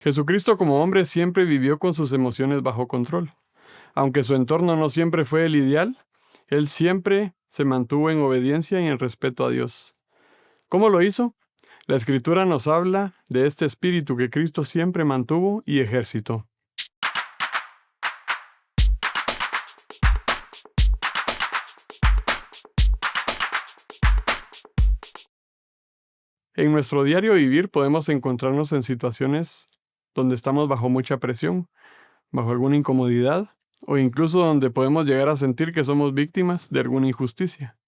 Jesucristo como hombre siempre vivió con sus emociones bajo control. Aunque su entorno no siempre fue el ideal, él siempre se mantuvo en obediencia y en respeto a Dios. ¿Cómo lo hizo? La Escritura nos habla de este espíritu que Cristo siempre mantuvo y ejercitó. En nuestro diario vivir podemos encontrarnos en situaciones donde estamos bajo mucha presión, bajo alguna incomodidad, o incluso donde podemos llegar a sentir que somos víctimas de alguna injusticia.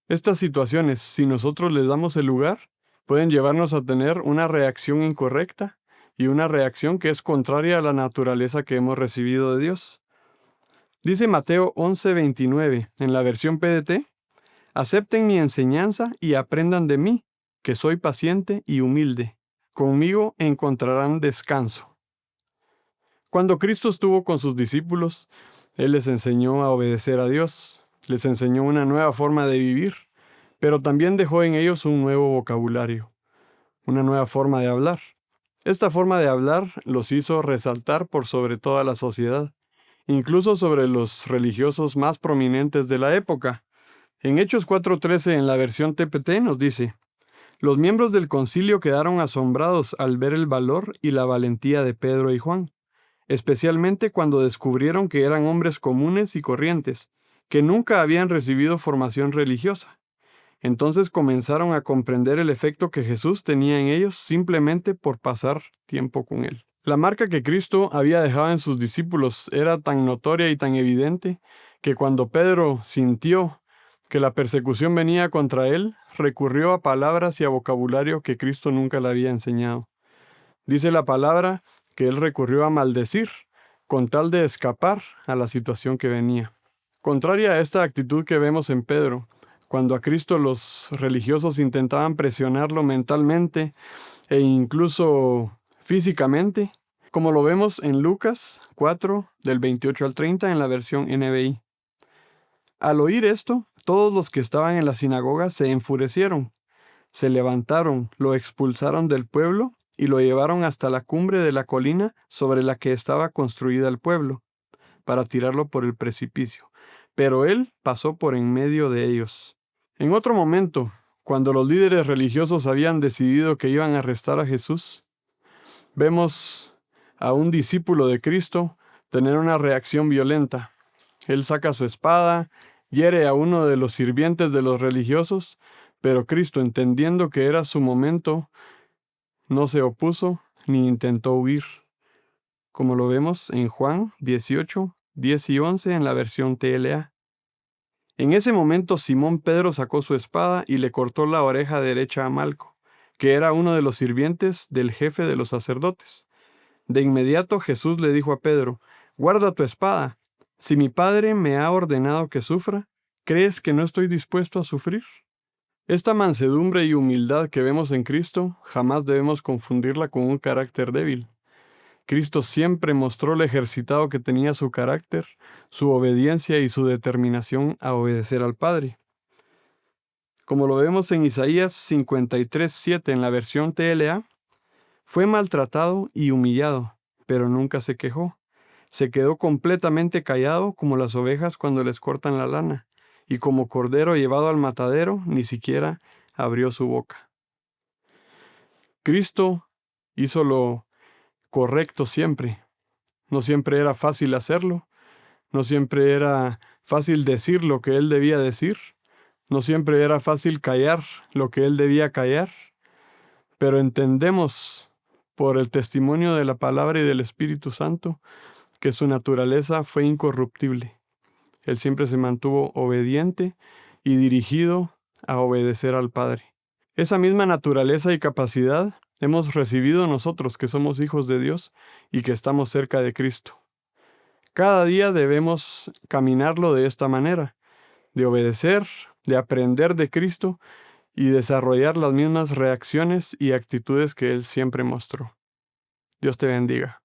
Estas situaciones, si nosotros les damos el lugar, pueden llevarnos a tener una reacción incorrecta y una reacción que es contraria a la naturaleza que hemos recibido de Dios. Dice Mateo 11:29 en la versión PDT: acepten mi enseñanza y aprendan de mí, que soy paciente y humilde. Conmigo encontrarán descanso. Cuando Cristo estuvo con sus discípulos, Él les enseñó a obedecer a Dios, les enseñó una nueva forma de vivir, pero también dejó en ellos un nuevo vocabulario, una nueva forma de hablar. Esta forma de hablar los hizo resaltar por sobre toda la sociedad, incluso sobre los religiosos más prominentes de la época. En Hechos 4:13 en la versión TPT nos dice: los miembros del concilio quedaron asombrados al ver el valor y la valentía de Pedro y Juan, especialmente cuando descubrieron que eran hombres comunes y corrientes, que nunca habían recibido formación religiosa. Entonces comenzaron a comprender el efecto que Jesús tenía en ellos simplemente por pasar tiempo con Él. La marca que Cristo había dejado en sus discípulos era tan notoria y tan evidente que cuando Pedro sintió que la persecución venía contra él, recurrió a palabras y a vocabulario que Cristo nunca le había enseñado. Dice la palabra que él recurrió a maldecir, con tal de escapar a la situación que venía. Contraria a esta actitud que vemos en Pedro, cuando a Cristo los religiosos intentaban presionarlo mentalmente e incluso físicamente, como lo vemos en Lucas 4, del 28 al 30 en la versión NBI. Al oír esto, todos los que estaban en la sinagoga se enfurecieron, se levantaron, lo expulsaron del pueblo y lo llevaron hasta la cumbre de la colina sobre la que estaba construida el pueblo, para tirarlo por el precipicio. Pero él pasó por en medio de ellos. En otro momento, cuando los líderes religiosos habían decidido que iban a arrestar a Jesús, vemos a un discípulo de Cristo tener una reacción violenta. Él saca su espada, hiere a uno de los sirvientes de los religiosos, pero Cristo, entendiendo que era su momento, no se opuso ni intentó huir, como lo vemos en Juan 18, 10 y 11 en la versión TLA. En ese momento Simón Pedro sacó su espada y le cortó la oreja derecha a Malco, que era uno de los sirvientes del jefe de los sacerdotes. De inmediato Jesús le dijo a Pedro: guarda tu espada. Si mi Padre me ha ordenado que sufra, ¿crees que no estoy dispuesto a sufrir? Esta mansedumbre y humildad que vemos en Cristo jamás debemos confundirla con un carácter débil. Cristo siempre mostró lo ejercitado que tenía su carácter, su obediencia y su determinación a obedecer al Padre. Como lo vemos en Isaías 53:7 en la versión TLA, fue maltratado y humillado, pero nunca se quejó. Se quedó completamente callado como las ovejas cuando les cortan la lana, y como cordero llevado al matadero, ni siquiera abrió su boca. Cristo hizo lo correcto siempre. No siempre era fácil hacerlo, no siempre era fácil decir lo que Él debía decir, no siempre era fácil callar lo que Él debía callar, pero entendemos por el testimonio de la palabra y del Espíritu Santo que su naturaleza fue incorruptible. Él siempre se mantuvo obediente y dirigido a obedecer al Padre. Esa misma naturaleza y capacidad hemos recibido nosotros que somos hijos de Dios y que estamos cerca de Cristo. Cada día debemos caminarlo de esta manera, de obedecer, de aprender de Cristo y desarrollar las mismas reacciones y actitudes que Él siempre mostró. Dios te bendiga.